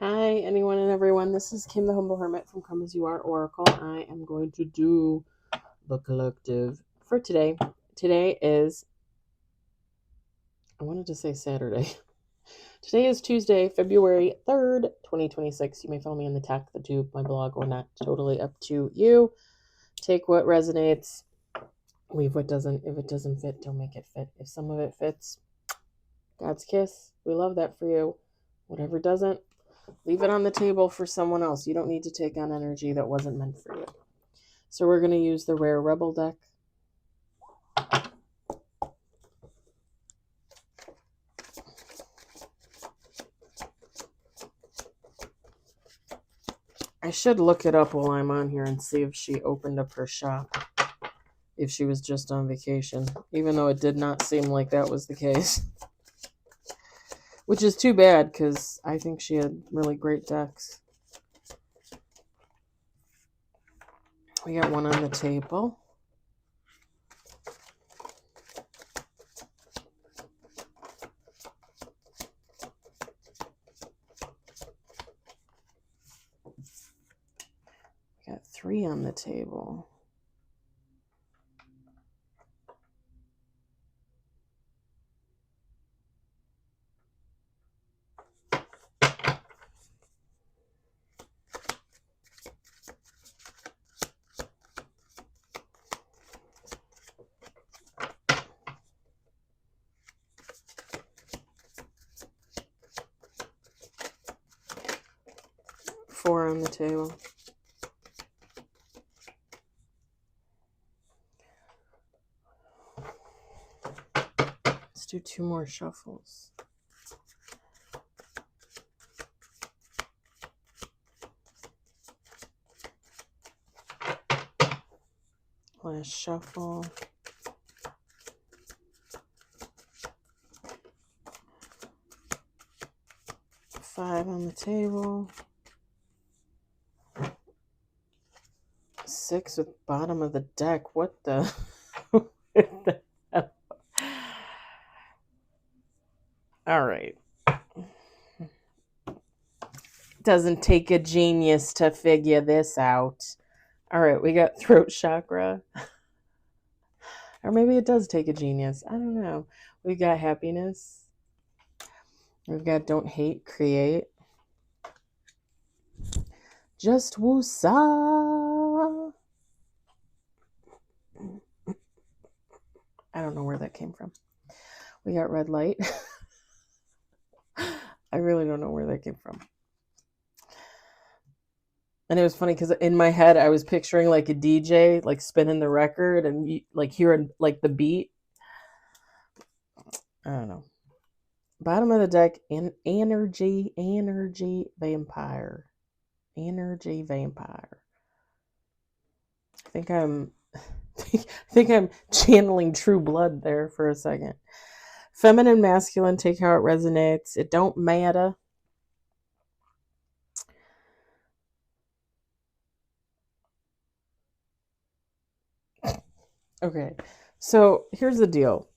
Hi, anyone and everyone. This is Kim, the Humble Hermit from Come As You Are Oracle. I am going to do the collective for today. Today is, I wanted to say Saturday. Today is Tuesday, February 3rd, 2026. You may follow me on the tech, the tube, my blog, or not. Totally up to you. Take what resonates, leave what doesn't. If it doesn't fit, don't make it fit. If some of it fits, God's kiss. We love that for you. Whatever doesn't, leave it on the table for someone else. You don't need to take on energy that wasn't meant for you. So we're going to use the Rare Rebel deck. I should look it up while I'm on here and see if she opened up her shop, if she was just on vacation, even though it did not seem like that was the case. Which is too bad, because I think she had really great decks. We got one on the table. We got three on the table. Four on the table. Let's do two more shuffles. Last shuffle. Five on the table. Six with bottom of the deck. What the? What the hell? All right. Doesn't take a genius to figure this out. All right, we got throat chakra. Or maybe it does take a genius. I don't know. We've got happiness. We've got don't hate, create. Just woosah. I don't know where that came from. We got red light. I really don't know where that came from. And it was funny because in my head I was picturing like a DJ like spinning the record and like hearing like the beat. I don't know. Bottom of the deck, energy vampire. Energy vampire. I think I'm channeling True Blood there for a second. Feminine, masculine, take how it resonates. It don't matter. Okay, so here's the deal.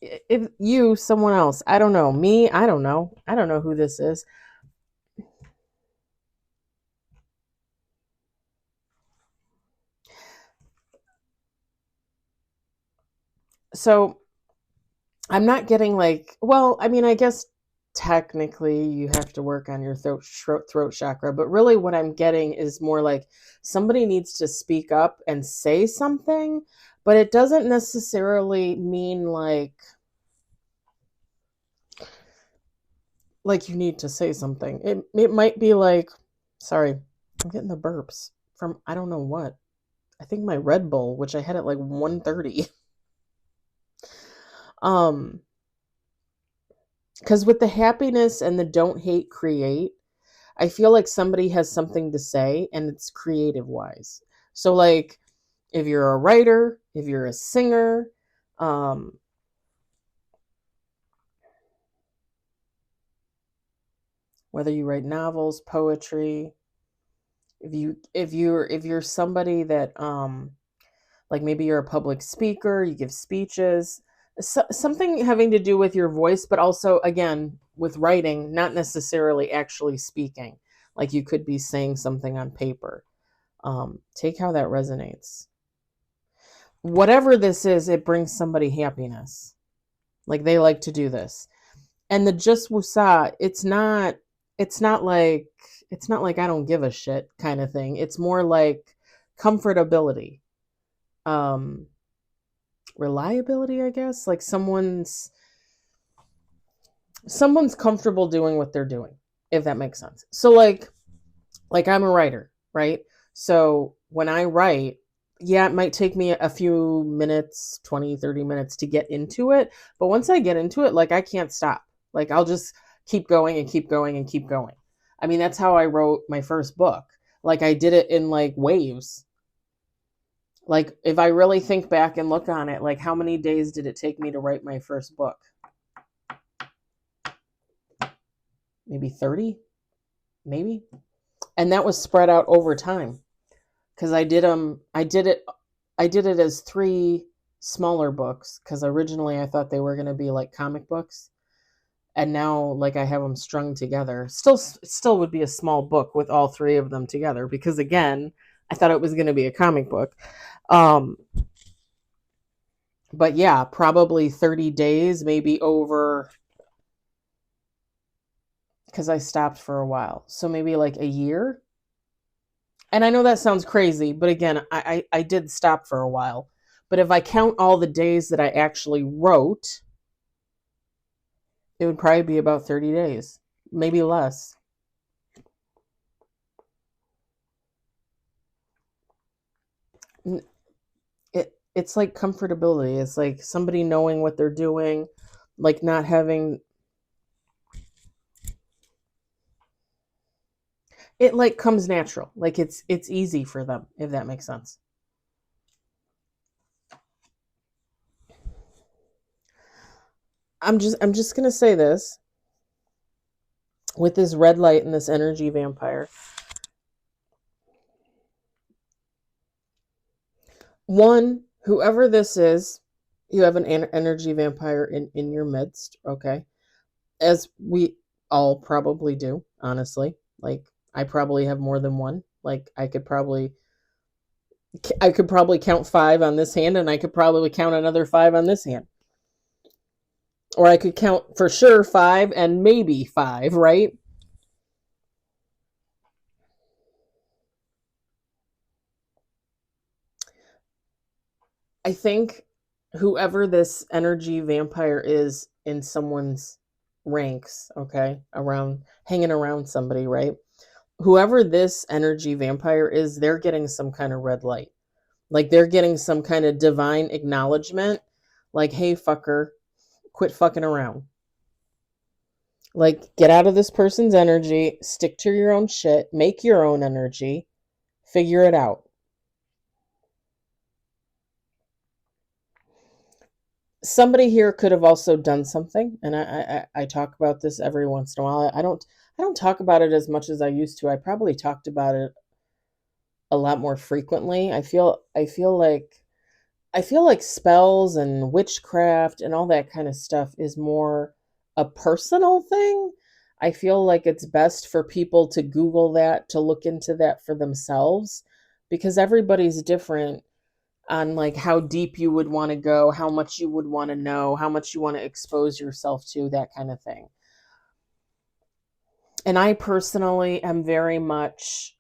If you, someone else, I don't know. Me, I don't know. I don't know who this is. So I'm not getting like, well, I mean, I guess technically you have to work on your throat chakra, but really what I'm getting is more like somebody needs to speak up and say something, but it doesn't necessarily mean like you need to say something. It might be like, sorry, I'm getting the burps from I don't know what. I think my Red Bull, which I had at like 1:30. Um because with the happiness and the don't hate create, I feel like somebody has something to say and it's creative wise. So like if you're a writer, if you're a singer, whether you write novels, poetry, if you're somebody that like maybe you're a public speaker, you give speeches, something having to do with your voice, but also, again, with writing, not necessarily actually speaking. Like you could be saying something on paper. Take how that resonates. Whatever this is, it brings somebody happiness. Like they like to do this. And the just wusa, it's not like it's not like I don't give a shit kind of thing. It's more like comfortability. Um Reliability, I guess. Like someone's comfortable doing what they're doing, if that makes sense. So like I'm a writer, right? So when I write, yeah, it might take me a few minutes, 20, 30 minutes to get into it, but once I get into it, like I can't stop. Like I'll just keep going and keep going and keep going. I mean, that's how I wrote my first book. Like I did it in like waves. Like if I really think back and look on it, like how many days did it take me to write my first book? Maybe 30, maybe. And that was spread out over time because I did it as three smaller books because originally I thought they were going to be like comic books, and now like I have them strung together. Still would be a small book with all three of them together because again, I thought it was going to be a comic book. Um but yeah, probably 30 days, maybe over, because I stopped for a while. So maybe like a year. And I know that sounds crazy, but again, I did stop for a while. But if I count all the days that I actually wrote, it would probably be about 30 days, maybe less. It's like comfortability. It's like somebody knowing what they're doing, like not having it, like comes natural. Like it's easy for them, if that makes sense. I'm just going to say this with this red light and this energy vampire. One, whoever this is, you have an energy vampire in your midst, okay? As we all probably do, honestly. Like I probably have more than one. Like I could probably count five on this hand, and I could probably count another five on this hand. Or I could count for sure five and maybe five, right? I think whoever this energy vampire is in someone's ranks, okay, around hanging around somebody, right? Whoever this energy vampire is, they're getting some kind of red light. Like they're getting some kind of divine acknowledgement. Like, hey, fucker, quit fucking around. Like, get out of this person's energy, stick to your own shit, make your own energy, figure it out. Somebody here could have also done something, and I talk about this every once in a while. I don't talk about it as much as I used to. I probably talked about it a lot more frequently. I feel like spells and witchcraft and all that kind of stuff is more a personal thing. I feel like it's best for people to Google that, to look into that for themselves, because everybody's different on like how deep you would want to go, how much you would want to know, how much you want to expose yourself to, that kind of thing. And I personally am very much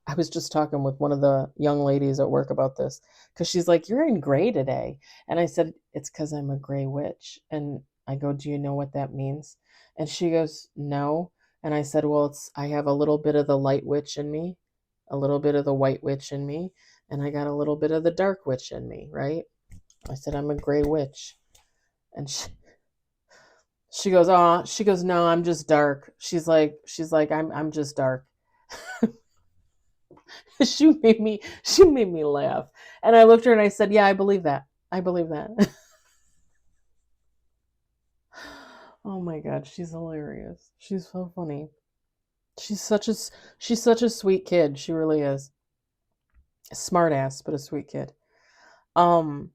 I was just talking with one of the young ladies at work about this because she's like, "You're in gray today." And I said, "It's because I'm a gray witch." And I go, "Do you know what that means?" And she goes, "No." And I said, "Well, I have a little bit of the light witch in me, a little bit of the white witch in me, and I got a little bit of the dark witch in me, right?" I said, "I'm a gray witch." And she goes, "Oh," she goes, "No, I'm just dark." She's like, I'm just dark. She made me laugh. And I looked at her and I said, "Yeah, I believe that. I believe that." Oh my god, she's hilarious. She's so funny. She's such a she's such a sweet kid. She really is. A smart ass, but a sweet kid. Um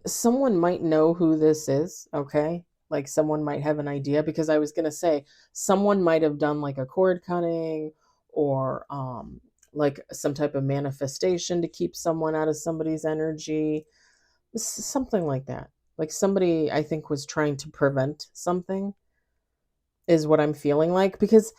someone might know who this is, okay? Like someone might have an idea, because I was going to say someone might have done like a cord cutting, or like some type of manifestation to keep someone out of somebody's energy, something like that. Like somebody, I think, was trying to prevent something, is what I'm feeling like, because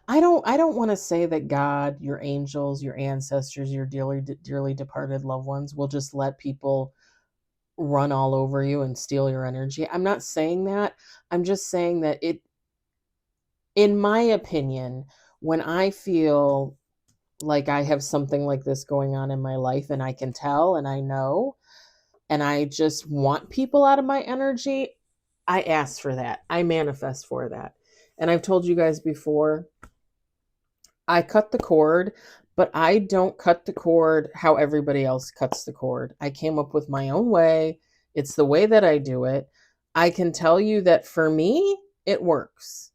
I don't want to say that God, your angels, your ancestors, your dearly departed loved ones will just let people run all over you and steal your energy. I'm not saying that. I'm just saying that in my opinion, when I feel like I have something like this going on in my life, and I can tell and I know, and I just want people out of my energy, I ask for that. I manifest for that. And I've told you guys before, I cut the cord, but I don't cut the cord how everybody else cuts the cord. I came up with my own way. It's the way that I do it. I can tell you that for me, it works.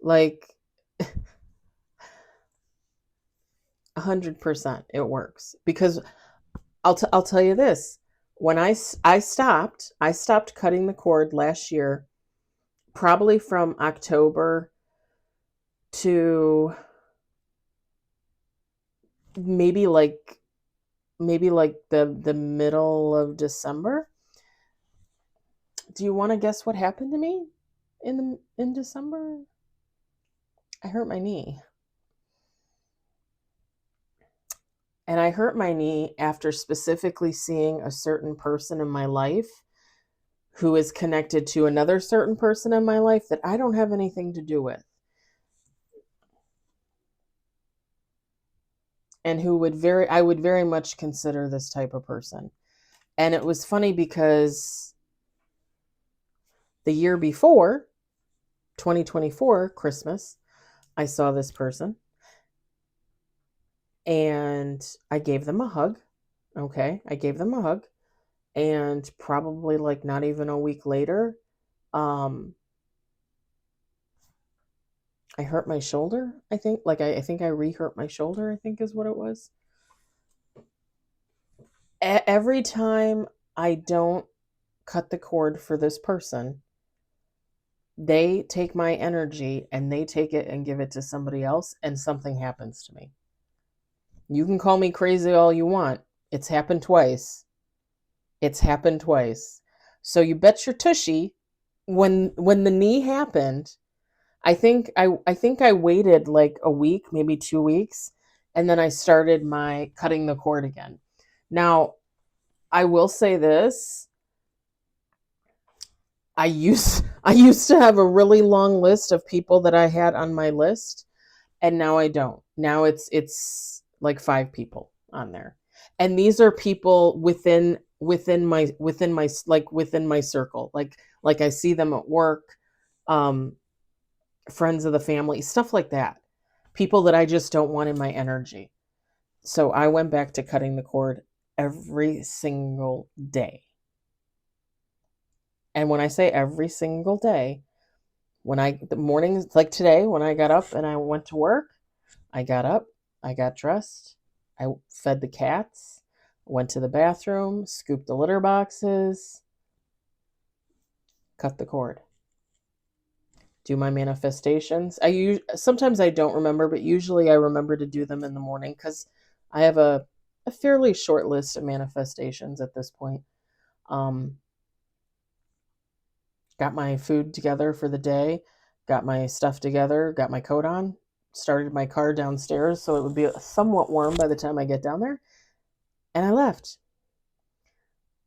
Like 100% it works, because I'll tell you this. When I stopped cutting the cord last year, probably from October to maybe like the middle of December. Do you want to guess what happened to me in December? I hurt my knee. And I hurt my knee after specifically seeing a certain person in my life who is connected to another certain person in my life that I don't have anything to do with. And I would very much consider this type of person. And it was funny because the year before, 2024, Christmas, I saw this person and I gave them a hug. Okay. I gave them a hug. And probably like not even a week later, I hurt my shoulder. I think I think I re-hurt my shoulder, I think is what it was. Every time I don't cut the cord for this person, they take my energy and they take it and give it to somebody else, and something happens to me. You can call me crazy all you want. It's happened twice. It's happened twice. So you bet your tushy, when the knee happened, I think I waited like a week, maybe 2 weeks, and then I started my cutting the cord again. Now, I will say this. I used to have a really long list of people that I had on my list, and now I don't. Now it's like 5 people on there. And these are people within my circle. Like I see them at work, um friends of the family, stuff like that. People that I just don't want in my energy. So I went back to cutting the cord every single day. And when I say every single day, the mornings like today, when I got up and I went to work, I got up, I got dressed, I fed the cats, went to the bathroom, scooped the litter boxes, cut the cord, do my manifestations. Sometimes I don't remember, but usually I remember to do them in the morning, because I have a fairly short list of manifestations at this point. Um, got my food together for the day, got my stuff together, got my coat on, started my car downstairs so it would be somewhat warm by the time I get down there, and I left.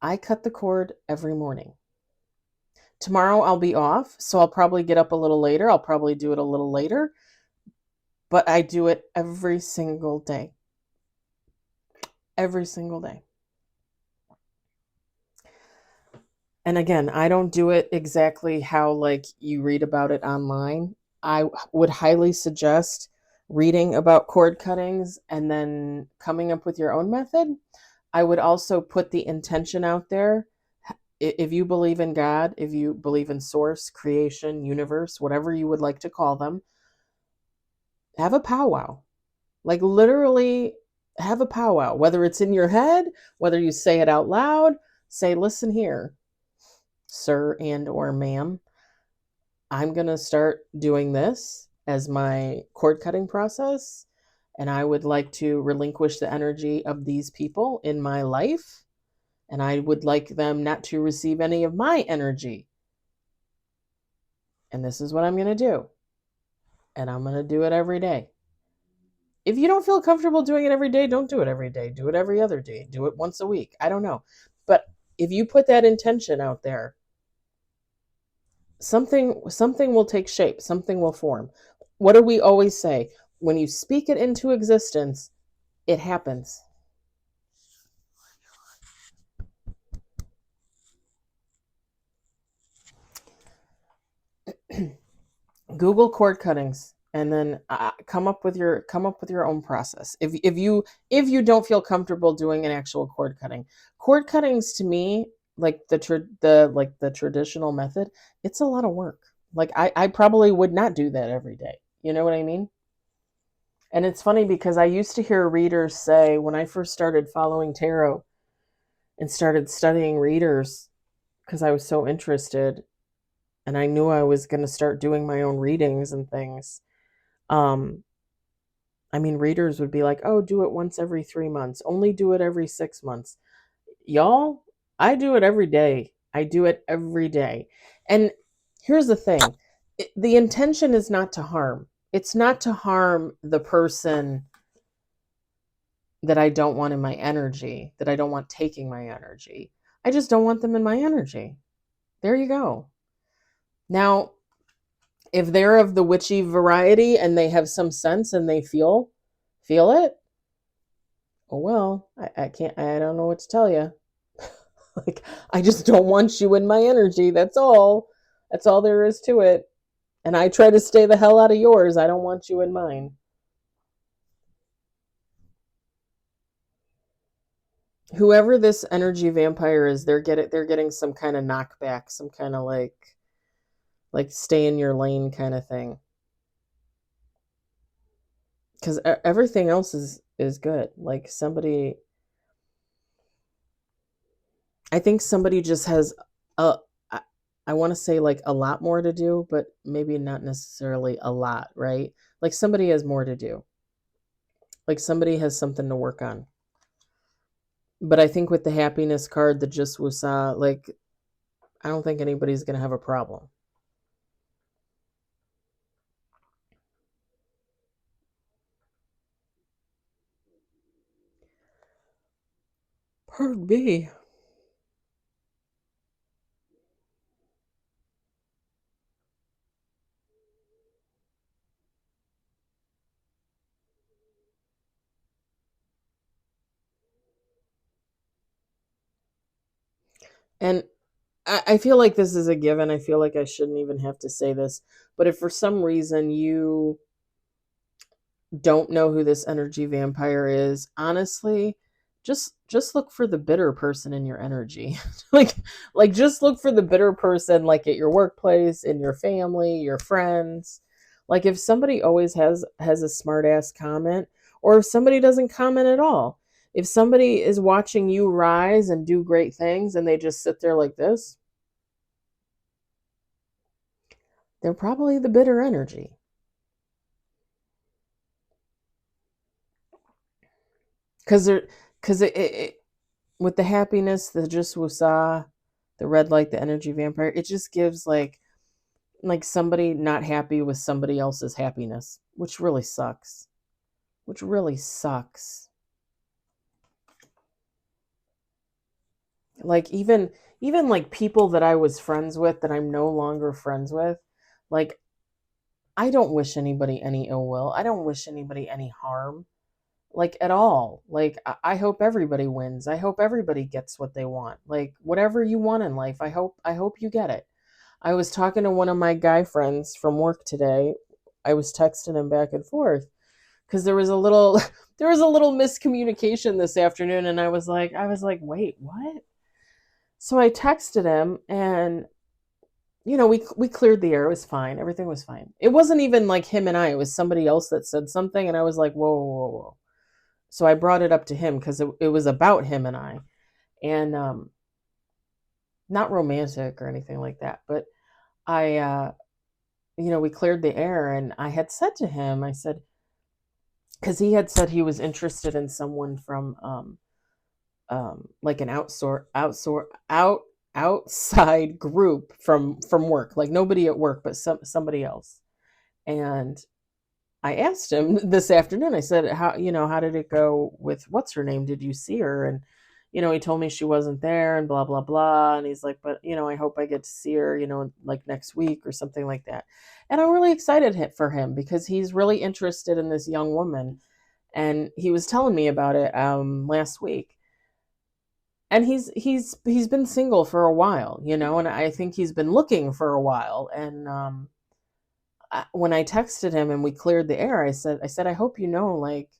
I cut the cord every morning. Tomorrow I'll be off, so I'll probably get up a little later. I'll probably do it a little later, but I do it every single day. Every single day. And again, I don't do it exactly how like you read about it online. I would highly suggest reading about cord cuttings and then coming up with your own method. I would also put the intention out there. If you believe in God, if you believe in source, creation, universe, whatever you would like to call them, have a powwow. Like literally have a powwow, whether it's in your head, whether you say it out loud, say, listen here, sir and or ma'am, I'm going to start doing this as my cord cutting process. And I would like to relinquish the energy of these people in my life. And I would like them not to receive any of my energy. And this is what I'm going to do. And I'm going to do it every day. If you don't feel comfortable doing it every day, don't do it every day. Do it every other day. Do it once a week. I don't know. But if you put that intention out there, something will take shape, something will form. What do we always say? When you speak it into existence, it happens. Google cord cuttings and then come up with your own process. If you don't feel comfortable doing an actual cord cutting, cord cuttings to me, like the traditional method, it's a lot of work. Like I probably would not do that every day. You know what I mean? And it's funny because I used to hear readers say when I first started following tarot and started studying readers because I was so interested and I knew I was going to start doing my own readings and things. Um, I mean, readers would be like, oh, do it once every 3 months, only do it every 6 months. Y'all, I do it every day. I do it every day. And here's the thing, the intention is not to harm. It's not to harm the person that I don't want in my energy, that I don't want taking my energy. I just don't want them in my energy. There you go. Now, if they're of the witchy variety and they have some sense and they feel it, oh well, I don't know what to tell you. Like, I just don't want you in my energy. That's all. That's all there is to it. And I try to stay the hell out of yours. I don't want you in mine. Whoever this energy vampire is, they're getting some kind of knockback, some kind of like stay in your lane kind of thing. Because everything else is good. Like I think somebody just has a, I want to say like a lot more to do, but maybe not necessarily a lot, right? Like somebody has more to do. Like somebody has something to work on. But I think with the happiness card, the just wusa, like I don't think anybody's gonna have a problem. Pardon me. And I feel like this is a given. I feel like I shouldn't even have to say this. But if for some reason you don't know who this energy vampire is, honestly, just look for the bitter person in your energy. like just look for the bitter person like at your workplace, in your family, your friends. Like if somebody always has a smart ass comment, or if somebody doesn't comment at all. If somebody is watching you rise and do great things and they just sit there like this, they're probably the bitter energy. Because with the happiness, the just wusa, the red light, the energy vampire, it just gives like somebody not happy with somebody else's happiness, which really sucks. Which really sucks. Like even like people that I was friends with that I'm no longer friends with, like I don't wish anybody any ill will. I don't wish anybody any harm. Like at all. Like I hope everybody wins. I hope everybody gets what they want. Like whatever you want in life, I hope you get it. I was talking to one of my guy friends from work today. I was texting him back and forth because there was a little there was a little miscommunication this afternoon and I was like, "Wait, what?" So I texted him and we cleared the air. It was fine. Everything was fine. It wasn't even like him and I. It was somebody else that said something, and I was like, whoa, whoa, whoa. So I brought it up to him because it was about him and I, and not romantic or anything like that. But I, we cleared the air, and I had said to him, I said, because he had said he was interested in someone from like an outside group from work, like nobody at work, but somebody else. And I asked him this afternoon, I said, how did it go with what's her name? Did you see her? And, he told me she wasn't there and blah, blah, blah. And he's like, but, I hope I get to see her, like next week or something like that. And I'm really excited for him because he's really interested in this young woman. And he was telling me about it last week. And he's been single for a while, and I think he's been looking for a while. And when I texted him and we cleared the air, I said, I hope like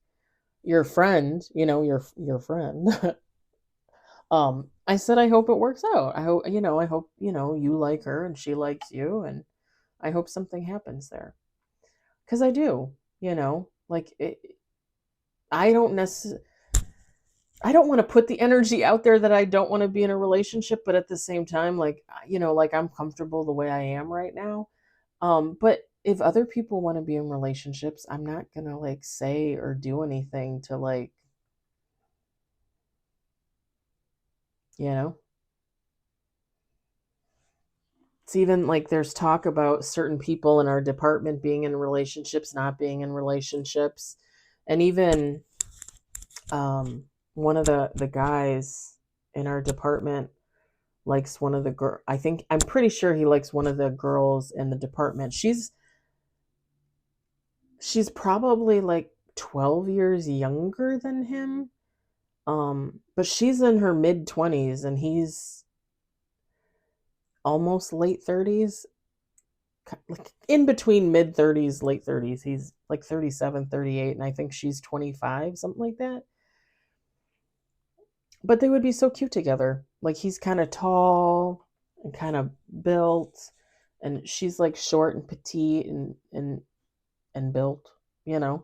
your friend, your friend. I said, I hope it works out. I hope you like her and she likes you, and I hope something happens there. Because I do, like I don't necessarily. I don't want to put the energy out there that I don't want to be in a relationship, but at the same time, like, like I'm comfortable the way I am right now. But if other people want to be in relationships, I'm not gonna like say or do anything to like, you know. It's even like there's talk about certain people in our department being in relationships, not being in relationships, and even one of the guys in our department likes one of the girl. I'm pretty sure he likes one of the girls in the department. She's probably like 12 years younger than him. But she's in her mid 20s and he's almost late 30s, like in between mid 30s, late 30s. He's like 37, 38, and I think she's 25, something like that. But they would be so cute together. Like he's kind of tall and kind of built, and she's like short and petite and built, you know.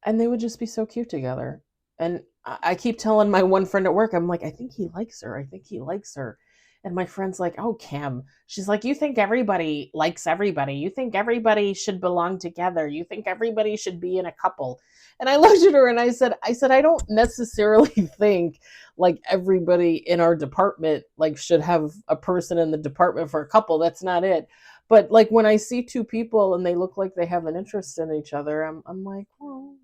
And they would just be so cute together. And I keep telling my one friend at work, I'm like, I think he likes her. I think he likes her. And my friend's like, oh, Kim. She's like, you think everybody likes everybody. You think everybody should belong together. You think everybody should be in a couple. And I looked at her and I said, I don't necessarily think like everybody in our department like should have a person in the department for a couple. That's not it. But like when I see two people and they look like they have an interest in each other, I'm like, well,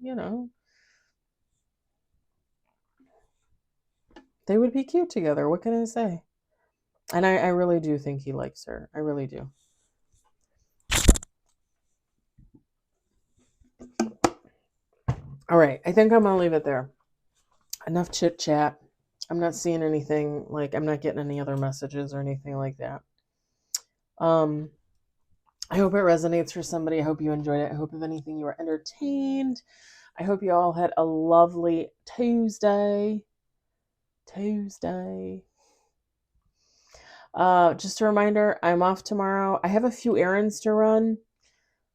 they would be cute together. What can I say? And I really do think he likes her. I really do. All right. I think I'm going to leave it there. Enough chit chat. I'm not seeing anything like I'm not getting any other messages or anything like that. I hope it resonates for somebody. I hope you enjoyed it. I hope if anything you were entertained. I hope you all had a lovely Tuesday. Just a reminder, I'm off tomorrow. I have a few errands to run.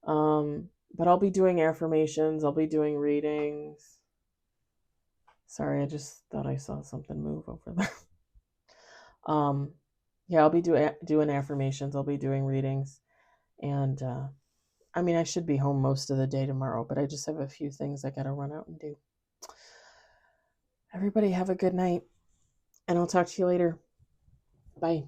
But I'll be doing affirmations. I'll be doing readings. Sorry, I just thought I saw something move over there. Yeah, I'll be doing affirmations. I'll be doing readings. And I should be home most of the day tomorrow, but I just have a few things I got to run out and do. Everybody have a good night, and I'll talk to you later. Bye.